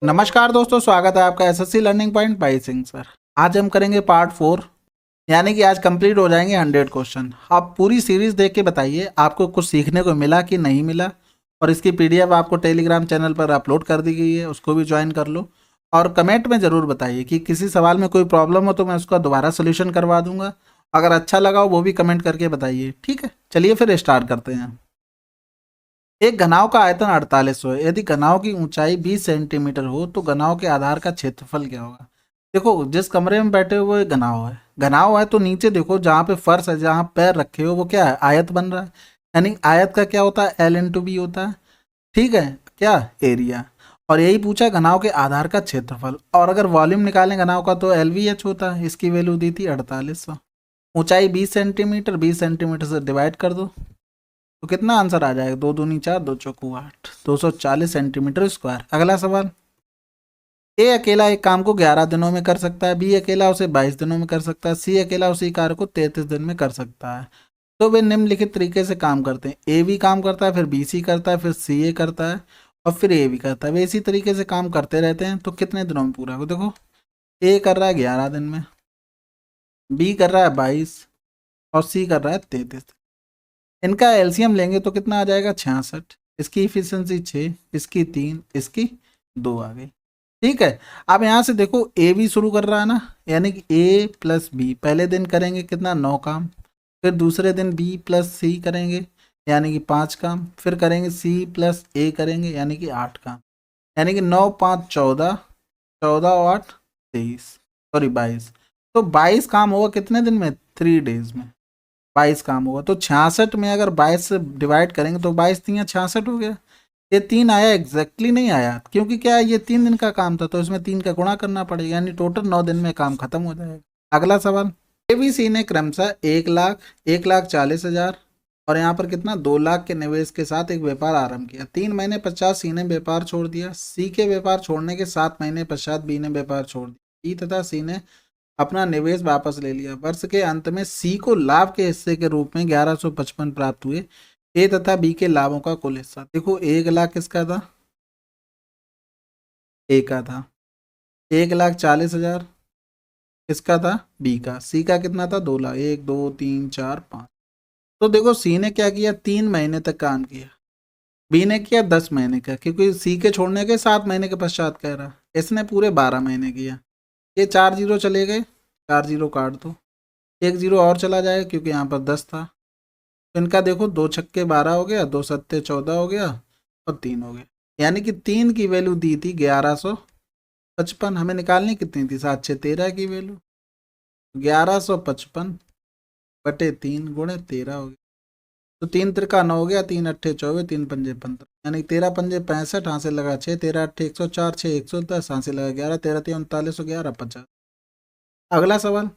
नमस्कार दोस्तों, स्वागत है आपका SSC learning point by Singh sir. आज हम करेंगे पार्ट 4, यानी कि आज कंप्लीट हो जाएंगे 100 क्वेश्चन। आप पूरी सीरीज देख के बताइए आपको कुछ सीखने को मिला कि नहीं मिला। और इसकी पीडीएफ आपको टेलीग्राम चैनल पर अपलोड कर दी गई है, उसको भी ज्वाइन कर लो। और कमेंट में ज़रूर बताइए कि किसी सवाल में कोई प्रॉब्लम हो तो मैं उसका दोबारा सोल्यूशन करवा दूंगा। अगर अच्छा लगा हो वो भी कमेंट करके बताइए, ठीक है। चलिए फिर स्टार्ट करते हैं। एक घनाव का आयतन 4800 है। यदि घनाव की ऊंचाई 20 सेंटीमीटर हो तो घनाव के आधार का क्षेत्रफल क्या होगा। देखो, जिस कमरे में बैठे हो वो एक घनाव है। घनाव है तो नीचे देखो, जहाँ पे फर्श है, जहाँ पैर रखे हो, वो क्या है, आयत बन रहा है। यानी आयत का क्या होता है, एल इंटू बी होता है। ठीक है, क्या, एरिया। और यही पूछा घनाव के आधार का क्षेत्रफल। और अगर वॉल्यूम निकालें घनाव का तो एल वी एच होता है। इसकी वैल्यू दी थी 4800। ऊंचाई 20 सेंटीमीटर, 20 सेंटीमीटर से डिवाइड कर दो तो कितना आंसर आ जाएगा, 2 दूनी 4, 2 चौकू 8, 240 सेंटीमीटर स्क्वायर। अगला सवाल। ए अकेला एक काम को 11 दिनों में कर सकता है, बी अकेला उसे 22 दिनों में कर सकता है, सी अकेला उसी कार्य को 33 दिन में कर सकता है। तो वे निम्नलिखित तरीके से काम करते हैं। ए भी काम करता है, फिर बी सी करता है, फिर सी ए करता है, और फिर ए भी करता है। वे इसी तरीके से काम करते रहते हैं तो कितने दिनों में पूरा होगा। देखो, ए कर रहा है 11 दिन में, बी कर रहा है 22, और सी कर रहा है 33। इनका एलसीएम लेंगे तो कितना आ जाएगा, 66। इसकी इफिशियंसी 6, इसकी 3, इसकी 2 आ गई। ठीक है। अब यहाँ से देखो, ए भी शुरू कर रहा है ना, यानी कि ए प्लस बी पहले दिन करेंगे कितना, 9 काम। फिर दूसरे दिन बी प्लस सी करेंगे, यानी कि 5 काम। फिर करेंगे सी प्लस ए करेंगे, यानी कि 8 काम। यानी कि 9 5 14, 14 और 8 23, सॉरी 22। तो 22 काम होगा कितने दिन में, 3 डेज में 22 काम होगा। तो 66 में अगर 22 से डिवाइड करेंगे तो 22 3 66 हो गया। ये 3 आया, एग्जैक्टली नहीं आया, क्योंकि क्या है, ये 3 दिन का काम था तो इसमें 3 का गुणा करना पड़ेगा, यानी टोटल 9 दिन में काम खत्म हो जाएगा। अगला सवाल। एबीसी ने क्रमशः 1 लाख, 1,40,000 और यहाँ पर कितना, 2 लाख के निवेश के साथ एक व्यापार आरंभ किया। 3 महीने पश्चात सी ने व्यापार छोड़ दिया। सी के व्यापार छोड़ने के 7 महीने पश्चात बी ने व्यापार छोड़ दिया। बी तथा सी ने अपना निवेश वापस ले लिया। वर्ष के अंत में सी को लाभ के हिस्से के रूप में 1155 प्राप्त हुए। ए तथा बी के लाभों का कुल हिस्सा। देखो, 1 लाख किसका था, ए का था। 1,40,000 किसका था, बी का। सी का कितना था, 2 लाख। 1 2 3 4 5। तो देखो, सी ने क्या किया, 3 महीने तक काम किया। बी ने किया 10 महीने का, क्योंकि सी के छोड़ने के 7 महीने के पश्चात कह रहा। इसने पूरे 12 महीने किया। ये 4 जीरो चले गए, 4 जीरो काट दो। 1 जीरो और चला जाएगा क्योंकि यहाँ पर 10 था। तो इनका देखो, 2 छक्के 12 हो गया, 2 सत्ते 14 हो गया, और 3 हो गया। यानी कि 3 की वैल्यू दी थी 1155। हमें निकालनी कितनी थी, 7 6 13 की वैल्यू। 1155 बटे 3 गुणे 13 हो गया। तो 3 त्रिका 9 हो गया, 3 अट्ठे 24, 3 पंजे 15, यानी 13 पंजे 65, हासिल लगा 6, 13 अट्ठे 104, 6 110, हासिल लगा 11, 13 39, 11 50। अगला सवाल।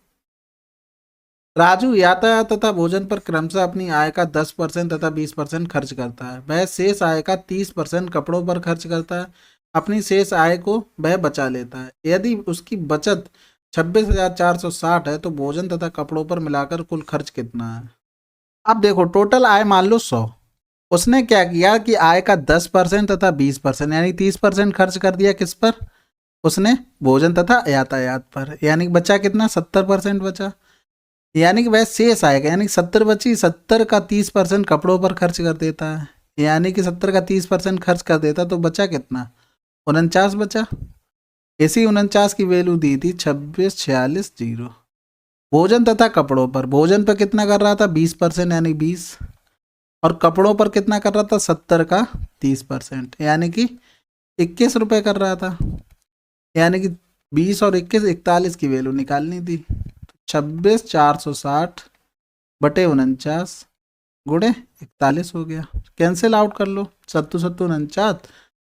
राजू यातायात तथा भोजन पर क्रमशः अपनी आय का 10% तथा 20% खर्च करता है। वह शेष आय का 30% कपड़ों पर खर्च करता है। अपनी शेष आय को वह बचा लेता है। यदि उसकी बचत 26,460 है तो भोजन तथा कपड़ों पर मिलाकर कुल खर्च कितना है। अब देखो, टोटल आय मान लो 100। उसने क्या किया कि आय का 10% तथा 20% यानी 30% खर्च कर दिया किस पर, उसने भोजन तथा यातायात पर। यानी बचा कितना, 70% बचा। यानी कि वह शेष आएगा, यानी 70 बची, 70 का 30% कपड़ों पर खर्च कर देता है। यानी कि 70 का 30% खर्च कर देता तो बचा कितना, 49 बचा। इसी 49 की वैल्यू दी थी 26,46,0। भोजन तथा कपड़ों पर, भोजन पर कितना कर रहा था, 20% यानी 20, और कपड़ों पर कितना कर रहा था, 70 का 30%, यानी कि 21 रुपये कर रहा था। यानी कि 20 और 21, 41 की वैल्यू निकालनी थी। 26,460 बटे 49 गुणे 41 हो गया। कैंसिल आउट कर लो, 7 7 49,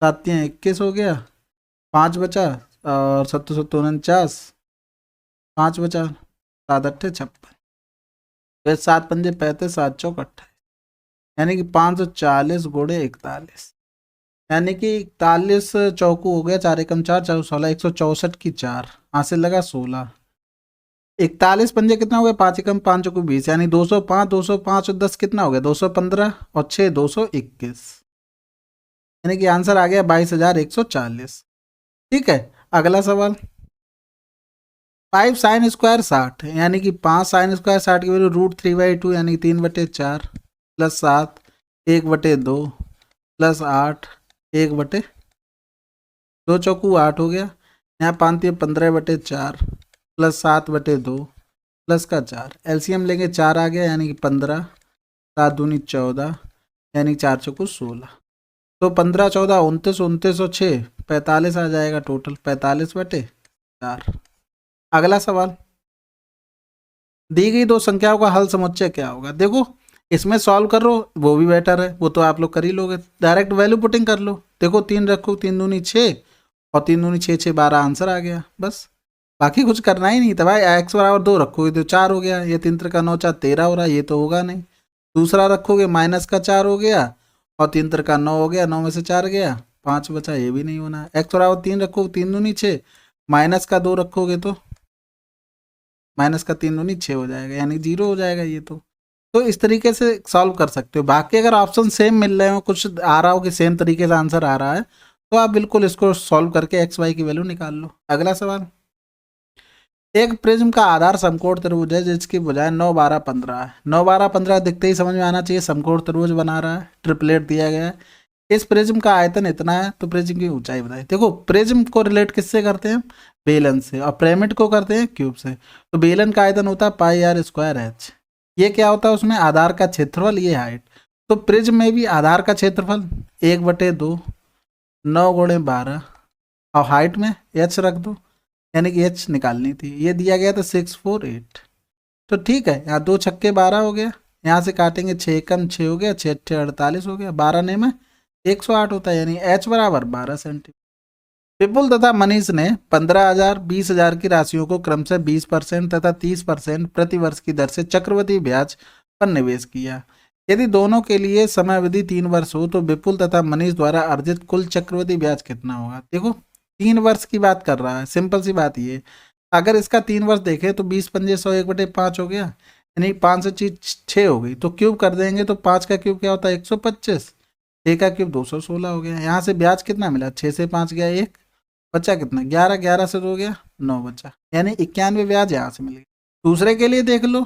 7 21 हो गया, 5 बचा, और 7 7 49, 5 बचा, 7 अट्ठे 56, फिर 7 पंजे 35, 7 चौक 28, यानी कि 540 गुणे 41, यानी कि 41 चौकू हो गया, 4 एकम 4, 4 16, 164 की 4, हासिल लगा 16। 41 पंजे कितना हो गया, 5 एकम 5 चौको 20, यानी 205, 205 और 10 कितना हो गया, 215, और 6 221, यानी कि आंसर आ गया 22,140। ठीक है। अगला सवाल, 5 sin² 60 यानी कि 5 sin² 60 की वैल्यू √3/2 यानी कि 3/4 प्लस 7 1/2 प्लस 8 1/, 2 × 4 = 8 हो गया। यहाँ 5×3 = 15/4 प्लस 7/2 प्लस का 4, एलसीएम लेंगे 4 आ गया यानी कि 15, 7×2 = 14 यानी 4×4 = 16। तो 15 14 29 29 और 6 45 आ जाएगा टोटल, 45/4। अगला सवाल, दी गई दो संख्याओं का हल समुच्चय क्या होगा। देखो इसमें सॉल्व करो वो भी बेटर है, वो तो आप लोग कर ही लोगे, डायरेक्ट वैल्यू पुटिंग कर लो। देखो 3 रखो, 3×2 = 6 और 3×2 = 6 6 12 आंसर आ गया बस, बाकी कुछ करना ही नहीं था भाई। x = 2 रखोगे तो 4 हो गया, ये 3 × 9 = 13 हो रहा है, ये तो होगा नहीं। दूसरा रखोगे -4 हो गया और 3 × 9 हो गया, 9 में से 4 गया 5 बचा, ये भी नहीं होना। x = 3 रखोगे, 3×2 = 6 -2 रखोगे तो -3×2 = 6 हो जाएगा यानी 0 हो जाएगा ये तो इस तरीके से सॉल्व कर सकते हो। बाकी अगर ऑप्शन सेम मिल रहे हो, कुछ आ रहा हो कि सेम तरीके से आंसर आ रहा है, तो आप बिल्कुल इसको सॉल्व करके x y की वैल्यू निकाल लो। अगला सवाल, एक प्रिज्म का आधार समकोण त्रिभुज है जिसकी भुजाएं 9 12 15 है। 9 12 15 दिखते ही समझ में आना चाहिए समकोण त्रिभुज बना रहा है, ट्रिपलेट दिया गया है। इस प्रिज्म का आयतन इतना है तो प्रिज्म की ऊंचाई बताइए। देखो प्रिज्म को रिलेट किससे करते हैं, बेलन से, और पिरामिड को करते हैं क्यूब से। तो बेलन का आयतन होता है πr²h। ये क्या होता है उसमें, आधार का क्षेत्रफल, ये हाइट। तो प्रिज्म में भी आधार का क्षेत्रफल 1/2 9 × 12 और हाइट में h रख दो, यानी कि h निकालनी थी, ये दिया गया था 6 4 8। तो ठीक है, यहाँ 2 छक्के 12 हो गया, यहाँ से काटेंगे 6 कम 6 हो गया, 6 8 48 हो गया, 12 ने में 108 होता है यानी h = 12 सेंटीमीटर। विपुल तथा मनीष ने 15,000 20,000 की राशियों को क्रमशः 20% तथा 30% प्रतिवर्ष की दर से चक्रवृद्धि ब्याज पर निवेश किया। यदि दोनों के लिए समय अवधि 3 वर्ष हो तो विपुल तथा मनीष द्वारा अर्जित कुल चक्रवृद्धि ब्याज कितना होगा। देखो 3 वर्ष की बात कर रहा है, सिंपल सी बात ये, अगर इसका 3 वर्ष देखें तो 20 पंजे 100 1/5 हो गया, यानी 5 से चीज 6 हो गई, तो क्यूब कर देंगे तो 5 का क्यूब क्या होता है 125, 6 का क्यूब 216 हो गया। यहाँ से ब्याज कितना मिला, 6 से 5 गया 1, बचा कितना 11, 11 से 2 गया 9 बचा, यानी 91 ब्याज यहाँ से मिल गया। दूसरे के लिए देख लो,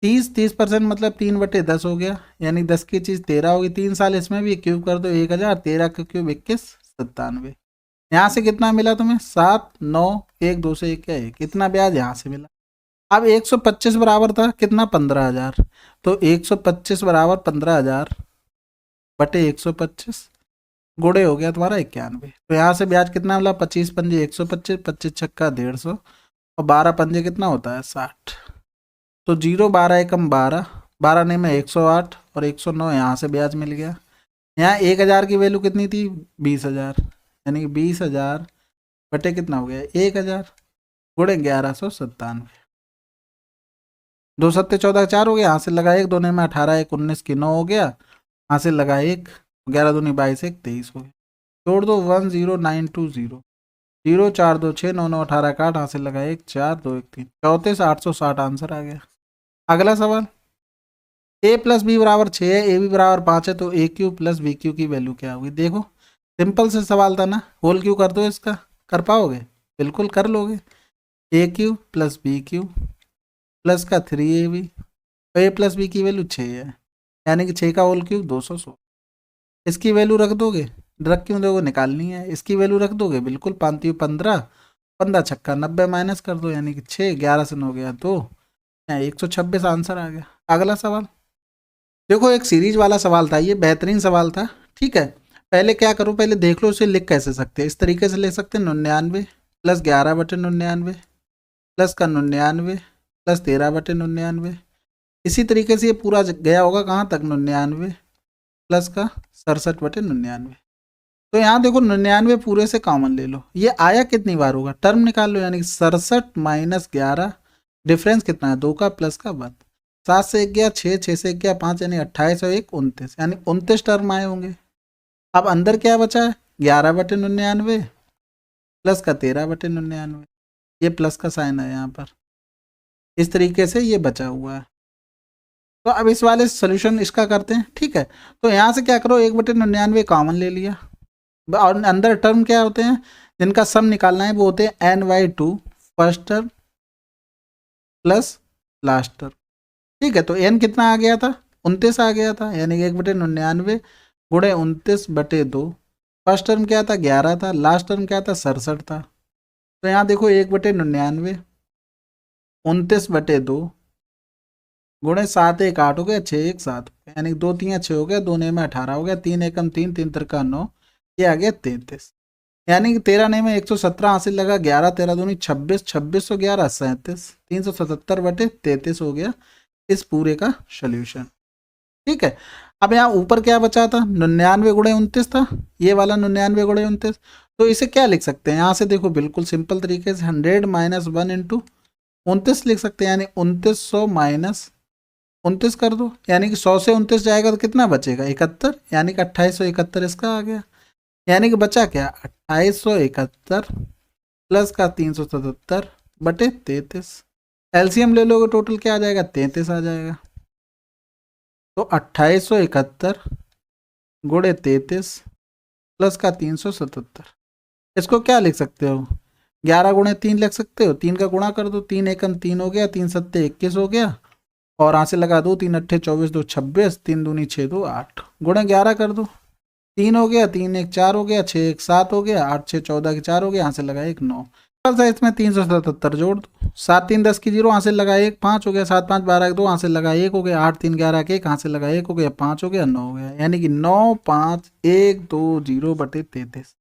30% मतलब 3/10 हो गया, यानी 10 की चीज 13 होगी, 3 साल इसमें भी क्यूब कर दो 1000, 13 का क्यूब 21 97। यहाँ से कितना मिला तुम्हें 7 9 1 2 से 1 क्या 1, कितना ब्याज यहाँ से मिला। अब 125 बराबर था कितना 15,000, तो 125 बराबर 15,000 बटे 125 गुड़े हो गया तुम्हारा 91। तो यहाँ से ब्याज कितना मिला 25 पंजे 125, 25 छक्का 150 और 12 पंजे कितना होता है 60। तो 0 12 एकम 12, 12 ने में 108 और 109 यहाँ से ब्याज मिल गया। यहाँ 1000 की वैल्यू कितनी थी 20,000, यानी कि 20,000 बटे कितना हो गया 1000 गुड़े 1197। 2 सत्ते 14 4 हो गया, यहाँ से लगा 1, 2 ने में 18 1 19 की 9 हो गया, यहाँ से लगा 1, 11 दूनी 22 1 23 हो गया। जोड़ दो 10920, 0 4 2 6 9 9 18 का 8, यहाँ से लगा 1 4 2 1 3 34 860 आंसर आ गया। अगला सवाल, a + b = 6 है, ab = 5 है, तो a³ + bq की वैल्यू क्या होगी। देखो सिंपल से सवाल था ना, होल क्यू कर दो इसका, कर पाओगे बिल्कुल कर लोगे। a³ + bq प्लस का 3ab, a + b की वैल्यू 6 है, यानी कि 6 का होल क्यूब 216। इसकी वैल्यू रख दोगे, रख क्यों दोगे निकालनी है, इसकी वैल्यू रख दोगे बिल्कुल, 5 15 15 छक्का 90 माइनस कर दो, यानी कि 6 11 से 9 गया 2, 126 आंसर आ गया। अगला सवाल, देखो एक सीरीज वाला सवाल था, ये बेहतरीन सवाल था। ठीक है, पहले क्या करो, पहले देख लो इसे लिख कैसे सकते हैं। इस तरीके से ले सकते हैं 99 + 11/99 प्लस का 99 + 13/99। इसी तरीके से ये पूरा गया होगा कहाँ तक 99 प्लस का 67/99। तो यहाँ देखो 99 पूरे से कॉमन ले लो, ये आया कितनी बार होगा टर्म निकाल लो, यानी कि 67 - 11 डिफरेंस कितना है 2 का प्लस का 1, 7 से 1 गया 6, 6 से 1 गया 5, यानी 28 और 1 29, यानी 29 टर्म आए होंगे। अब अंदर क्या बचा है 11/99 प्लस का 13/99, ये प्लस का साइन है यहाँ पर, इस तरीके से ये बचा हुआ है। तो अब इस वाले सोल्यूशन इसका करते हैं। ठीक है, तो यहाँ से क्या करो 1/99 कॉमन ले लिया, और अंदर टर्म क्या होते हैं जिनका सम निकालना है वो होते हैं n/2 first term plus last term. ठीक है, तो n कितना आ गया था, 29 आ गया था, यानी कि 1/99 गुणे 29/2। फर्स्ट टर्म क्या था, 11 था, लास्ट टर्म क्या था, 67 था। तो यहाँ देखो 1/99 29/2 गुणे 7 1 8 हो गया, 6 1 7, यानी 2 3 6 हो गया, 2 9 में 18 हो गया, 3 एकम 3 3 तिरका 9, ये आ गया 33। यानी कि 13 ने में 117 हासिल लगा, 11 13 दूनी 26, 2611 37, 377/33 हो गया इस पूरे का सोल्यूशन। ठीक है, अब यहाँ ऊपर क्या बचा था, 99 गुणे 29 था, ये वाला 99 गुणे 29। तो इसे क्या लिख सकते हैं, यहाँ से देखो बिल्कुल सिंपल तरीके से 100 - 1 इंटू 29 लिख सकते हैं, यानी 2900 माइनस 29 कर दो, यानी कि 100 से 29 जाएगा तो कितना बचेगा, 71, यानी कि 2871 इसका आ गया। यानी कि बचा क्या, 2871 प्लस का 377/33। एलसीएम ले लोगे टोटल क्या आ जाएगा, 33 आ जाएगा। तो 2871 गुणे 33 प्लस का 377, इसको क्या लिख सकते हो, 11 × 3 लिख सकते हो, 3 का गुणा कर दो, 3 एकम 3 हो गया, 3 सत्ते 21 हो गया, और यहाँ से लगा दो 3 अट्ठे 24 2 26, 3 दूनी 6 2 8 गुणे 11 कर दो, 3 हो गया, 3 1 4 हो गया, 6 1 7 हो गया, 8 6 14 के 4 हो गया, यहाँ से लगा 1 9, सा इसमें 377 जोड़ दो, 7 3 10 की 0, यहाँ से लगा 1 5 हो गया, 7 5 12 2, यहाँ से लगा 1 हो गया, 8 3 11 के 1, यहाँ से लगा 1 हो गया, 5 हो गया, 9 हो गया, यानी कि 9 5 1 2 0/33।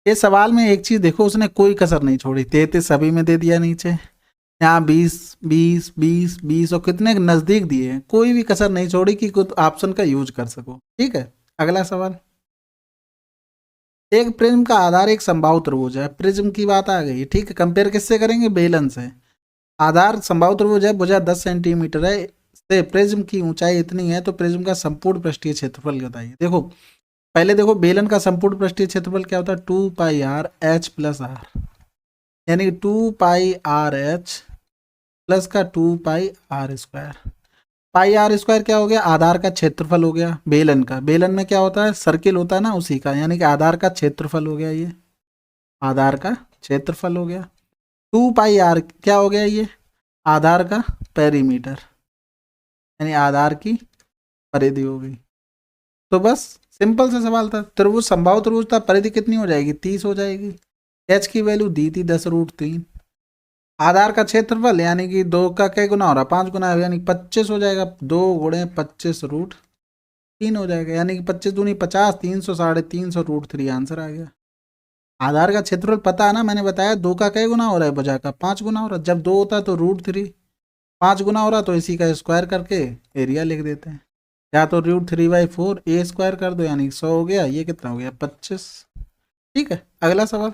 ये सवाल में एक चीज देखो, उसने कोई कसर नहीं छोड़ी, 33 सभी में दे दिया नीचे, यहाँ 20 20 20 20 और कितने नजदीक दिए हैं, कोई भी कसर नहीं छोड़ी कि कुछ ऑप्शन का यूज कर सको। ठीक है, अगला सवाल, एक प्रिज्म का आधार एक समबाहु त्रिभुज है, प्रिज्म की बात आ गई। ठीक है, कंपेयर किससे करेंगे, बेलन से। आधार समबाहु त्रिभुज है, भुजा 10 सेंटीमीटर है, से प्रिज्म की ऊंचाई इतनी है, तो प्रिज्म का संपूर्ण पृष्ठीय क्षेत्रफल बताइए। देखो पहले देखो बेलन का संपूर्ण पृष्ठीय क्षेत्रफल क्या होता है, 2πr h प्लस आर, यानी 2πr(h) प्लस का 2πr²। पाई आर स्क्वायर क्या हो गया, आधार का क्षेत्रफल हो गया, बेलन का, बेलन में क्या होता है, सर्किल होता है ना उसी का, यानी कि आधार का क्षेत्रफल हो गया, ये आधार का क्षेत्रफल हो गया। 2πr क्या हो गया, ये आधार का पेरीमीटर, यानी आधार की परिधि हो गई। तो बस सिंपल सा सवाल था, त्रिभुज समबाहु त्रिभुज था, परिधि कितनी हो जाएगी, 30 हो जाएगी। एच की वैल्यू दी थी 10√3, आधार का क्षेत्रफल यानी कि 2 का क्या गुना हो रहा है, 5 गुना, यानी 25 हो जाएगा, 2 गुणे 25√3 हो जाएगा, यानी कि 25 दूनी 50, 300 350√3 आंसर आ गया। आधार का क्षेत्रफल पता है ना, मैंने बताया 2 का क्या गुना हो रहा है, बजा का 5 गुना हो रहा है, जब 2 होता है तो √3, 5 गुना हो रहा तो इसी का स्क्वायर करके एरिया लिख देते हैं, या तो √3/4 ए स्क्वायर कर दो, यानी 100 हो गया, ये कितना हो गया 25। ठीक है, अगला सवाल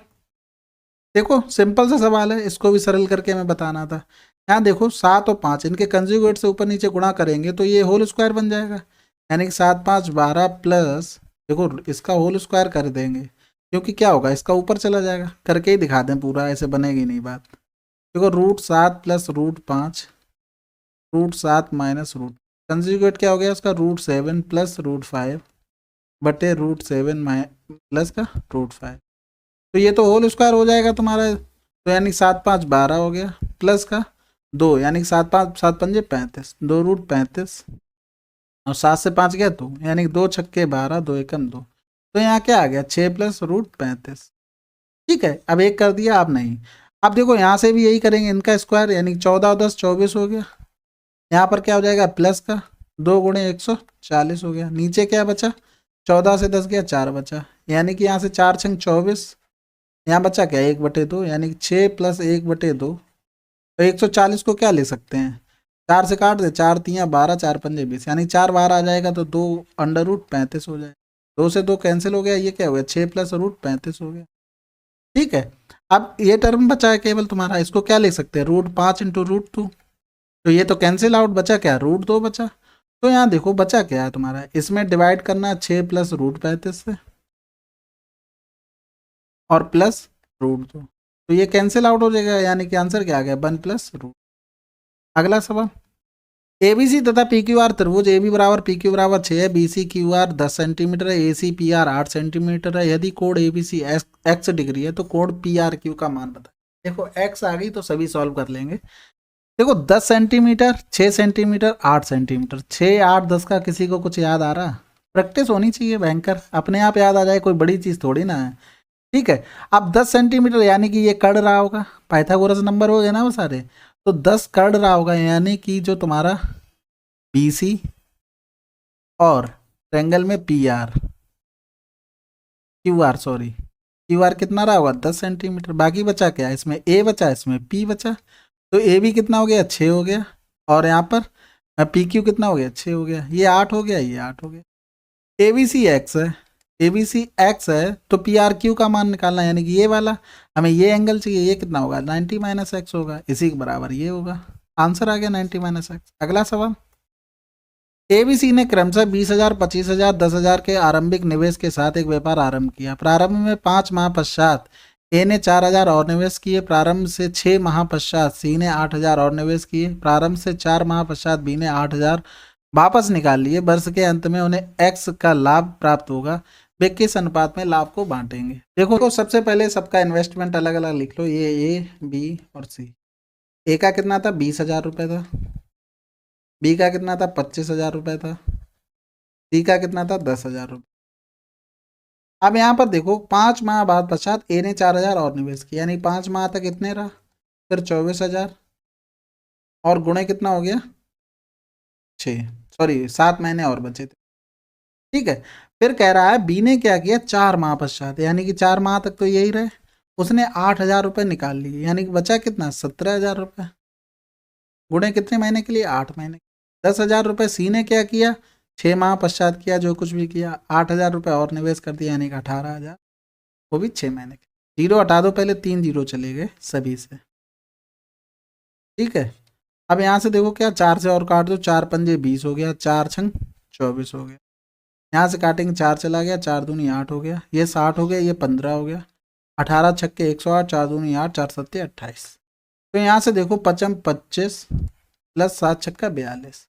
देखो, सिंपल सा सवाल है, इसको भी सरल करके मैं बताना था। यहाँ देखो 7 और 5 इनके कंजुगेट से ऊपर नीचे गुणा करेंगे तो ये होल स्क्वायर बन जाएगा, यानी कि 7 5 12 प्लस, देखो इसका होल स्क्वायर कर देंगे, क्योंकि क्या होगा, इसका ऊपर चला जाएगा, करके ही दिखा दें पूरा, ऐसे बनेगी नहीं बात। देखो √7 प्लस √5, √7 माइनस रूट, कंजुगेट क्या हो गया उसका, √7 प्लस √5 बटे √7 प्लस का √5, तो ये तो होल स्क्वायर हो जाएगा तुम्हारा, तो यानी 7 5 12 हो गया, प्लस का 2, यानी 7 5 7 5 35, 2√35, और 7 से 5 गया 2, यानी 2 छक्के 12 2 एकम 2, तो यहाँ क्या आ गया 6 प्लस √35। ठीक है, अब एक कर दिया, अब नहीं, अब देखो यहाँ से भी यही करेंगे, इनका स्क्वायर, यानी 14 और 10 24 हो गया, यहाँ पर क्या हो जाएगा प्लस का 2 गुणे 140 हो गया, नीचे क्या बचा, 14 से 10 गया 4 बचा, यानी कि यहाँ से 4 छंग 24, यहाँ बचा क्या 1/2, यानी कि 6 प्लस 1/2, तो 140 को क्या ले सकते हैं, 4 से काट दे, 4 3 12 4 5 20, यानी 4 बार आ जाएगा, तो 2√35 हो जाएगा, 2 से 2 कैंसिल हो गया, ये क्या हो गया 6 प्लस √35 हो गया। ठीक है, अब ये टर्म बचा है केवल तुम्हारा, इसको क्या ले सकते हैं, √5 इंटू √2, तो ये तो कैंसिल आउट, बचा क्या √2 बचा, तो यहाँ देखो बचा क्या है तुम्हारा, इसमें डिवाइड करना 6 प्लस √35 से और प्लस √2, तो ये कैंसिल आउट हो जाएगा, यानी कि आंसर क्या आ गया 1 प्लस √। अगला सवाल, एबीसी तथा पीक्यूआर त्रिभुज AB बराबर PQ बराबर 6 है, BC QR 10 सेंटीमीटर है, AC PR 8 सेंटीमीटर है। यदि कोण ABC x डिग्री है तो कोण PRQ का मान बताए। देखो x आ गई तो सभी सॉल्व कर लेंगे। देखो 10 सेंटीमीटर, 6 सेंटीमीटर, 8 सेंटीमीटर, 6 8 10 का किसी को कुछ याद आ रहा? प्रैक्टिस होनी चाहिए भयंकर, अपने आप याद आ जाए, कोई बड़ी चीज थोड़ी ना है। ठीक है, अब 10 सेंटीमीटर यानी कि ये कड़ रहा होगा, पाइथागोरस नंबर हो गए ना वो सारे, तो 10 कड़ रहा होगा, यानी कि जो तुम्हारा BC और ट्रायंगल में QR कितना रहा होगा 10 सेंटीमीटर। बाकी बचा क्या, इसमें A बचा, इसमें P बचा, तो AB कितना हो गया 6 हो गया, और यहाँ पर PQ कितना हो गया 6 हो गया, ये 8 हो गया, ये 8 हो गया। ABC X है तो PRQ का मान निकालना, यानी कि ये वाला हमें ये एंगल चाहिए, ये कितना होगा 90 - x होगा, इसी के बराबर ये होगा। आंसर आ गया 90 - x। अगला सवाल, ABC ने क्रमशः 20,000, 25,000, 10,000 के आरंभिक निवेश के साथ एक व्यापार आरंभ किया। प्रारंभ में 5 माह पश्चात ए ने 4,000 और निवेश किए। प्रारंभ से 6 माह पश्चात सी ने 8,000 और निवेश किए। प्रारंभ से 4 माह पश्चात बी ने 8,000 वापस निकाल लिए। वर्ष के अंत में उन्हें एक्स का लाभ प्राप्त होगा। वे किस अनुपात में लाभ को बांटेंगे? देखो तो सबसे पहले सबका इन्वेस्टमेंट अलग अलग लिख लो, ये ए, बी और सी। ए का कितना था 20,000 रुपये था, बी का कितना था 25,000 रुपये था, सी का कितना था 10,000 रुपये। अब यहाँ पर देखो 5 माह बाद पश्चात ए ने 4,000 और निवेश किया, यानी 5 माह तक कितने रहा, फिर 24,000 और गुणे कितना हो गया 7 महीने और बचे थे। ठीक है, फिर कह रहा है बी ने क्या किया 4 माह पश्चात, यानी कि 4 माह तक तो यही रहे, उसने 8,000 रुपये निकाल लिए, यानी कि बचा कितना 17,000 रुपये, गुणे कितने महीने के लिए 8 महीने। 10,000 रुपये सी ने क्या किया 6 माह पश्चात किया, जो कुछ भी किया 8,000 रुपये और निवेश कर दिया, यानी कि 18,000, वो भी 6 महीने के। जीरो हटा दो, पहले 3 जीरो चले गए सभी से। ठीक है, अब यहाँ से देखो क्या 4 से और काट दो, 4 पंजे 20 हो गया, 4 छंग 24 हो गया। यहाँ से काटेंगे 4 चला गया, 4 दूनी 8 हो गया, ये 60 हो गया, ये 15 हो गया, 18 छक्के 108, 4 दूनी 8, 4 सत्ते 28। तो यहाँ से देखो 55 25 प्लस 7 छक्का 42,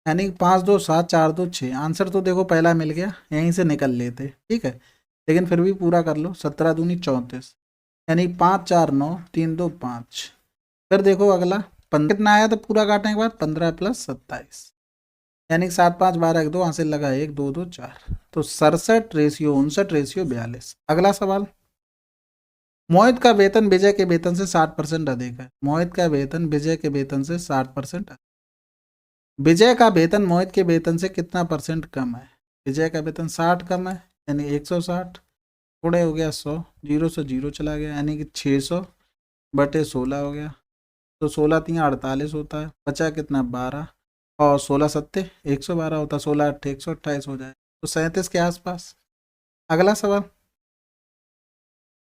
यानी 5 2 7 4 2 6। आंसर तो देखो पहला मिल गया, यहीं से निकल लेते। ठीक है, लेकिन फिर भी पूरा कर लो, 17 दूनी 34, यानी 5 4 9 3 2 5। फिर देखो अगला 15 कितना आया, तो पूरा काटने के बाद 15 प्लस 27, यानी 7 5 12 2 हासिल लगा 1 2 2 4, तो 67 रेशियो 59 रेशियो 42। अगला सवाल, मोहित का वेतन विजय के वेतन से 60% अधिक है। मोहित का वेतन विजय के वेतन से 60%, विजय का वेतन मोहित के वेतन से कितना परसेंट कम है? विजय का वेतन 60 कम है, यानी 160, थोड़े हो गया 100, जीरो से जीरो चला गया, यानी कि 600 बटे 16 हो गया, तो 16 3 48 होता है, बचा कितना 12, और 16 सत्ते 112 होता है, 16 8 128 हो जाए, तो 37 के आसपास। अगला सवाल,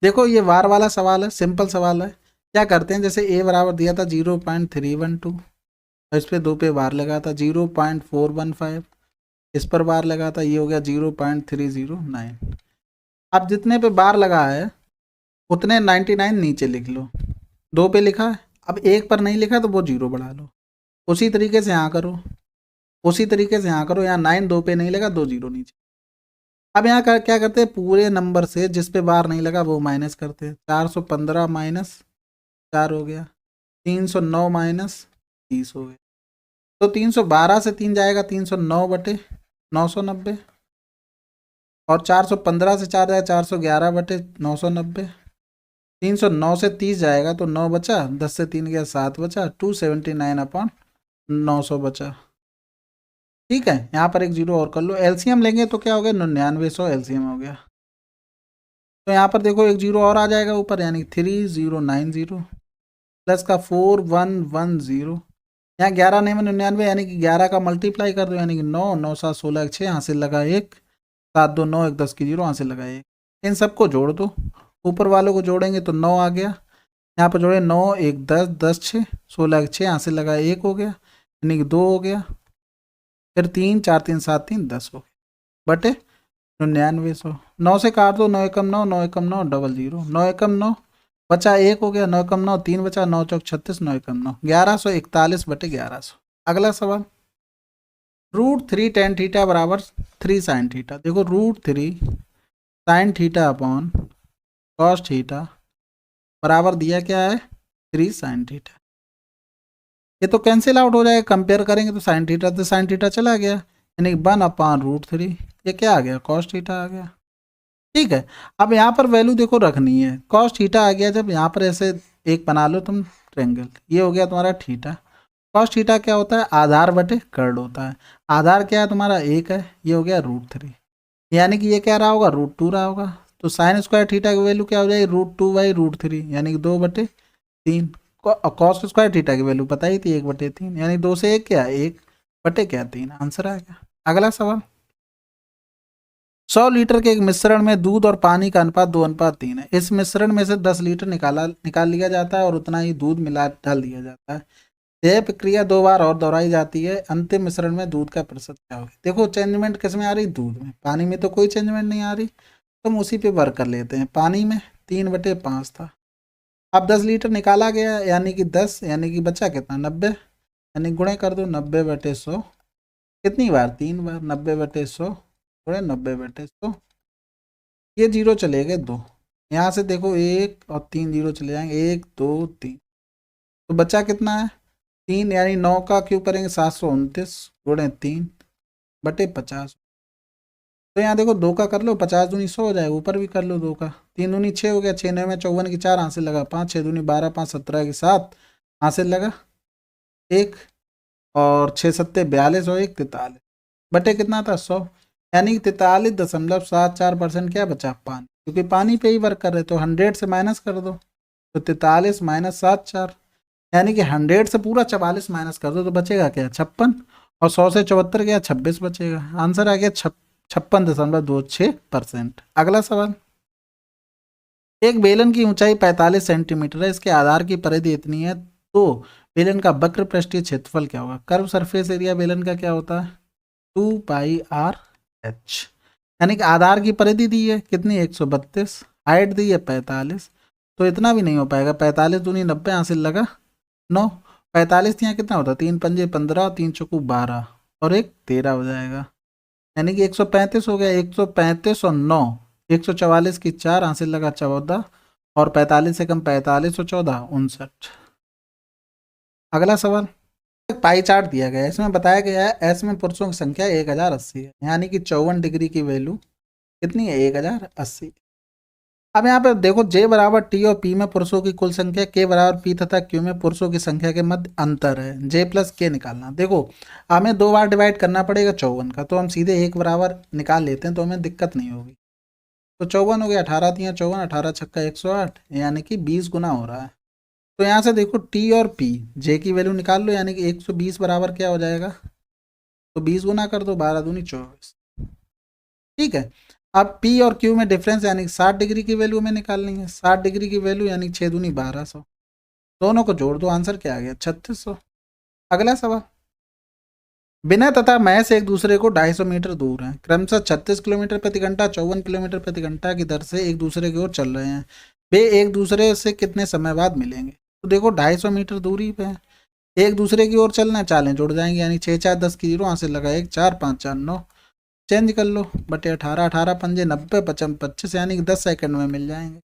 देखो ये वार वाला सवाल है, सिंपल सवाल है। क्या करते हैं, जैसे ए बराबर दिया था 0.312, इस पे 2 पे वार लगा था 0.415, इस पर बार लगा था, ये हो गया 0.309। अब जितने पे बार लगा है उतने 99 नीचे लिख लो। 2 पे लिखा है, अब 1 पर नहीं लिखा तो वो 0 बढ़ा लो। उसी तरीके से यहाँ करो, उसी तरीके से यहाँ करो, यहाँ 9 2 पे नहीं लगा, 2 0 नीचे। अब यहाँ क्या करते हैं, पूरे नंबर से जिस पे बार नहीं लगा वो माइनस करते हैं। 415 माइनस 4 हो गया, 309 माइनस 30 हो गया, तो 312 से 3 जाएगा 309 बटे 990, और 415 से 4 जाएगा 411 बटे 990, 309 से 30 जाएगा तो 9 बचा, 10 से 3 गया 7 बचा, 279/900 बचा। ठीक है, यहाँ पर एक जीरो और कर लो, एलसीएम लेंगे तो क्या हो गया 9900 एलसीएम हो गया। तो यहाँ पर देखो एक जीरो और आ जाएगा ऊपर, यानी 3090 प्लस का 4110, यहाँ 11 नहीं में 99, यानी कि 11 का मल्टीप्लाई कर दो, यानी कि 9 9 7 16 6 हासिल लगा 1, 7 2 9 1 10 की 0 हासिल लगा 1। इन सबको जोड़ दो, ऊपर वालों को जोड़ेंगे तो 9 आ गया, यहाँ पर जोड़े 9 1 10 10 6 16 6 हासिल लगा 1 हो गया, यानी कि 2 हो गया, फिर 3 4 3 7 3 10 हो गया बटे 9900। 9 से काट दो, 9 एकम 9 9 एकम 9 00, 9 एकम 9 बचा 1 हो गया, 9 एकम 9 3 बचा, 9 चौक 36, 9 एकम 9 1141 बटे 1100। अगला सवाल, √3 tan थीटा बराबर 3 sin थीटा। देखो √3 sin theta upon cos theta बराबर दिया क्या है 3 sin थीटा। ये तो कैंसिल आउट हो जाएगा, कंपेयर करेंगे तो sin थीटा चला गया, यानी 1/√3। ये क्या आ गया cos थीटा आ गया। ठीक है, अब यहाँ पर वैल्यू देखो रखनी है, cos थीटा आ गया। जब यहाँ पर ऐसे एक बना लो तुम ट्रेंगल, ये हो गया तुम्हारा थीटा। cos थीटा क्या होता है, आधार बटे कर्ड होता है। आधार क्या है तुम्हारा 1 है, ये हो गया √3, यानी कि ये क्या रहा होगा √2 रहा होगा। तो sin² थीटा की वैल्यू क्या हो जाएगी √2/√3, यानी कि 2/3। cos स्क्वायर थीटा की वैल्यू पता ही थी 1/3, यानी 2 से 1 क्या 1/3। आंसर आ गया। अगला सवाल, 100 लीटर के एक मिश्रण में दूध और पानी का अनुपात 2:3 है। इस मिश्रण में से 10 लीटर निकाल लिया जाता है और उतना ही दूध मिला डाल दिया जाता है। यह प्रक्रिया 2 बार और दोहराई जाती है, अंतिम मिश्रण में दूध का प्रतिशत क्या होगा। देखो चेंजमेंट किस में आ रही, दूध में। पानी में तो कोई चेंजमेंट नहीं आ रही, तो हम उसी पे वर्क कर लेते हैं। पानी में 3/5 था, अब 10 लीटर निकाला गया, यानी कि 10, यानी कि बचा कितना 90, यानी गुणे कर दो 90/100। कितनी बार 3 बार, 90/100 गुणे 90/100। ये जीरो चले गए 2, यहाँ से देखो 1 और 3 जीरो चले जाएंगे, 1 2 3, तो बचा कितना है 3, यानी 9 का क्यूब करेंगे 729 गुणे 3/50। तो यहाँ देखो 2 का कर लो, 50 दूनी 100 हो जाएगा, ऊपर भी कर लो 2 का, 3 दूनी 6 हो गया, 6 9 में 54 की 4 हासिल लगा 5, 6 दूनी 12, 5 17 की 7 हासिल लगा 1, और 6 7 42 और 1 43 बटे कितना था 100, यानी कि 43.74% क्या बचा पानी, क्योंकि पानी पे ही वर्क कर रहे, तो 100 से माइनस कर दो, तो 43 माइनस 74, यानी कि 100 से पूरा 44 माइनस कर दो, तो बचेगा क्या 56, और 100 से 74 गया 26 बचेगा। आंसर आ गया 56.26%। अगला सवाल, एक बेलन की ऊंचाई 45 सेंटीमीटर है, इसके आधार की परिधि इतनी है, तो बेलन का वक्र पृष्ठीय क्षेत्रफल क्या होगा। कर्व सरफेस एरिया बेलन का क्या होता है 2πr/h, यानी कि आधार की परिधि दी है कितनी 132, हाइट दी है 45, तो इतना भी नहीं हो पाएगा, 45 दूनी 90 हासिल लगा 9, 45 यहाँ कितना होता 3 पंजे 15, 3 चौकू 12 और 1 13 हो जाएगा, यानी कि 135 हो गया। 135 और 9, 144 की 4 हासिल लगा 14, और 45 से कम 45 और 14 59। अगला सवाल, एक पाई चार्ट दिया गया है, इसमें बताया गया है एस में पुरुषों की संख्या 1080 है, यानी कि 54 डिग्री की वैल्यू कितनी है 1080। अब यहाँ पे देखो जे बराबर टी और पी में पुरुषों की कुल संख्या, के बराबर पी तथा क्यू में पुरुषों की संख्या के मध्य अंतर है, जे प्लस के निकालना। देखो हमें 2 बार डिवाइड करना पड़ेगा 54 का, तो हम सीधे 1 बराबर निकाल लेते हैं, तो हमें दिक्कत नहीं होगी। तो 54 हो गया, 18 3 54, 18 छक्का 108, यानी कि 20 गुना हो रहा है। तो यहाँ से देखो टी और पी, जे की वैल्यू निकाल लो, यानी कि 120 बराबर क्या हो जाएगा, तो 20 गुना कर दो, 12 दूनी 24। ठीक है, अब पी और क्यू में डिफरेंस, यानी 60 डिग्री की वैल्यू में निकालनी है, 60 डिग्री की वैल्यू यानी 6 दूनी 1200, दोनों को जोड़ दो, आंसर क्या आ गया 3600। अगला सवाल, विनय तथा महेश एक दूसरे को 250 मीटर दूर हैं, क्रमशः 36 किलोमीटर प्रति घंटा 54 किलोमीटर प्रति घंटा की दर से एक दूसरे की ओर चल रहे हैं, वे एक दूसरे से कितने समय बाद मिलेंगे। तो देखो 250 मीटर दूरी पे है, एक दूसरे की ओर चलना है, चालें जुड़ जाएंगे, यानी 6 4 10 की 0 हासिल लगा 1 4 5 4 9, चेंज कर लो बटे 18, 18 पंजे 90 55 25, यानी कि 10 सेकंड में मिल जाएंगे।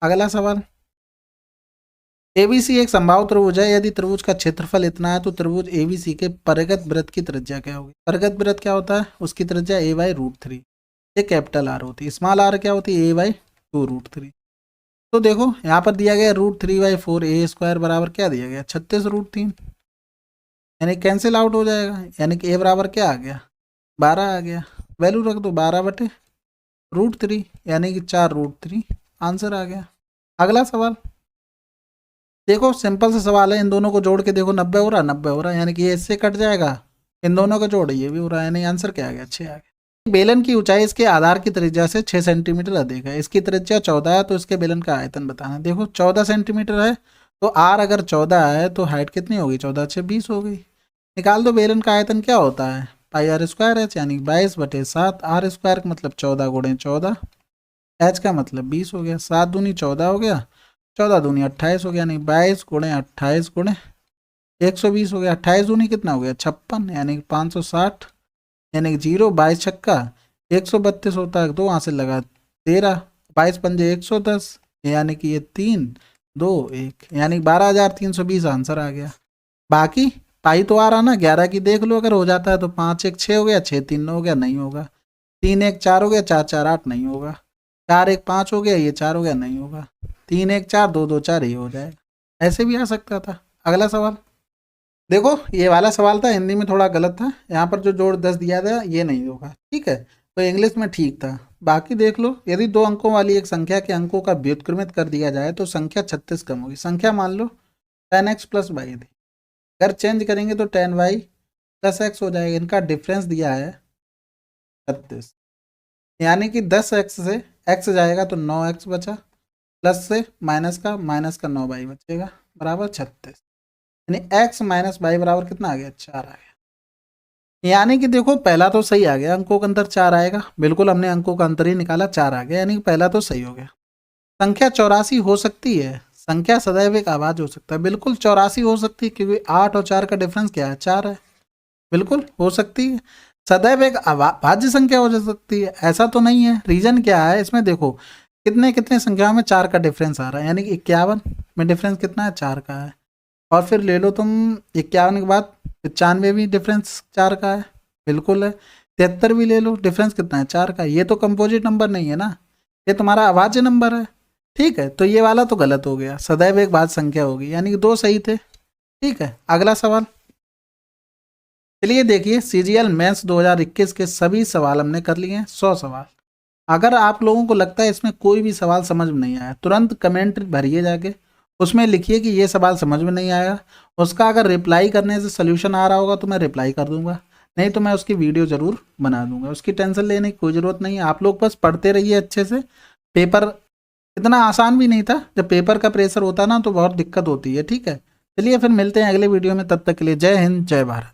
अगला सवाल, एबीसी एक समबाहु त्रिभुज है, यदि त्रिभुज का क्षेत्रफल इतना है तो त्रिभुज एबीसी के परिगत वृत्त की त्रिज्या क्या होगी। परिगत वृत्त क्या होता है, उसकी त्रिज्या a/√3, ये कैपिटल आर होती है, स्मॉल आर क्या होती है a/2√3। तो देखो यहाँ पर दिया गया √3/4, a² बराबर क्या दिया गया 36√3, यानी कैंसिल आउट हो जाएगा, यानी कि a बराबर क्या आ गया 12 आ गया, वैल्यू रख दो 12/√3, यानी कि 4√3, आंसर आ गया। अगला सवाल, देखो सिंपल सा सवाल है, इन दोनों को जोड़ के देखो 90 हो रहा 90 हो रहा है, यानी कि ये इससे कट जाएगा, इन दोनों का जोड़ ये भी हो रहा है, यानी आंसर क्या आ गया 6 आ गया। बेलन की ऊंचाई इसके आधार की त्रिज्या से 6 सेंटीमीटर अधिक है, इसकी त्रिज्या 14 है, तो इसके बेलन का आयतन बताना। देखो 14 सेंटीमीटर है, तो आर अगर 14 है तो हाइट कितनी होगी 14 6 20 हो गई। निकाल दो बेलन का आयतन क्या होता है πr²h, यानी 22/7, r² का मतलब 14 गुणे 14, h का मतलब 20 हो गया, 7 दूनी 14 हो गया, 14 दूनी 28 हो गया, नहीं 22 गुणे 28 गुणे 120 हो गया, 28 दूनी कितना हो गया 56, यानी कि 560, यानी कि 0, 22 छक्का 132 होता है, 2 हासिल लगा 13, 22 पंजे 110, यानी कि ये 3 2 1, यानी 12,320 आंसर आ गया। बाकी पाई तो आ रहा ना, 11 की देख लो, अगर हो जाता है तो 5 1 6 हो गया, 6 3 9 हो गया, नहीं होगा। 3 1 4 हो गया, 4 4 8 नहीं होगा। 4 1 5 हो गया, ये 4 हो गया, नहीं होगा। 3 1 4 2 2 4 ये हो जाएगा। ऐसे भी आ सकता था। अगला सवाल देखो, ये वाला सवाल था हिंदी में थोड़ा गलत था, यहाँ पर जो जोड़ 10 दिया था ये नहीं होगा, ठीक है। तो इंग्लिश में ठीक था। बाकी देख लो, यदि 2 अंकों वाली एक संख्या के अंकों का व्युत्क्रमित कर दिया जाए तो संख्या 36 कम होगी। संख्या मान लो 10x प्लस वाई थी, अगर चेंज करेंगे तो 10y प्लस x हो जाएगा। इनका डिफरेंस दिया है 36, यानी कि 10x से x जाएगा तो 9x बचा, प्लस से माइनस का 9y बचेगा, बराबर 36, यानी x माइनस वाई बराबर कितना आ गया 4 आ गया। यानी कि देखो पहला तो सही आ गया, अंकों का अंतर 4 आएगा, बिल्कुल हमने अंकों का अंतर ही निकाला, 4 आ गया, यानी कि पहला तो सही हो गया। संख्या 84 हो सकती है, संख्या सदैव एक अभाज्य हो सकता है, बिल्कुल 84 हो सकती है, क्योंकि 8 और 4 का डिफरेंस क्या है 4 है, बिल्कुल हो सकती है। सदैव एक अभाज्य संख्या हो सकती है, ऐसा तो नहीं है। रीजन क्या है इसमें, देखो कितने कितने संख्याओं में 4 का डिफरेंस आ रहा है, यानी कि 51 में डिफरेंस कितना है 4 का है, और फिर ले लो तुम 51 के बाद 95 भी डिफरेंस 4 का है, बिल्कुल है। 73 भी ले लो, डिफरेंस कितना है 4 का, ये तो कंपोजिट नंबर नहीं है ना, ये तुम्हारा अभाज्य नंबर है, ठीक है। तो ये वाला तो गलत हो गया, सदैव एक भाज्य संख्या होगी, यानी कि 2 सही थे, ठीक है। अगला सवाल चलिए देखिए, सीजीएल मेंस 2021 के सभी सवाल हमने कर लिए हैं, 100 सवाल। अगर आप लोगों को लगता है इसमें कोई भी सवाल समझ में नहीं आया, तुरंत कमेंट भरिए जाके, उसमें लिखिए कि ये सवाल समझ में नहीं आया। उसका अगर रिप्लाई करने से सोल्यूशन आ रहा होगा तो मैं रिप्लाई कर दूंगा, नहीं तो मैं उसकी वीडियो ज़रूर बना दूंगा, उसकी टेंशन लेने की कोई ज़रूरत नहीं है। आप लोग बस पढ़ते रहिए अच्छे से। पेपर इतना आसान भी नहीं था, जब पेपर का प्रेशर होता ना तो बहुत दिक्कत होती है, ठीक है। चलिए फिर मिलते हैं अगले वीडियो में, तब तक के लिए जय हिंद जय भारत।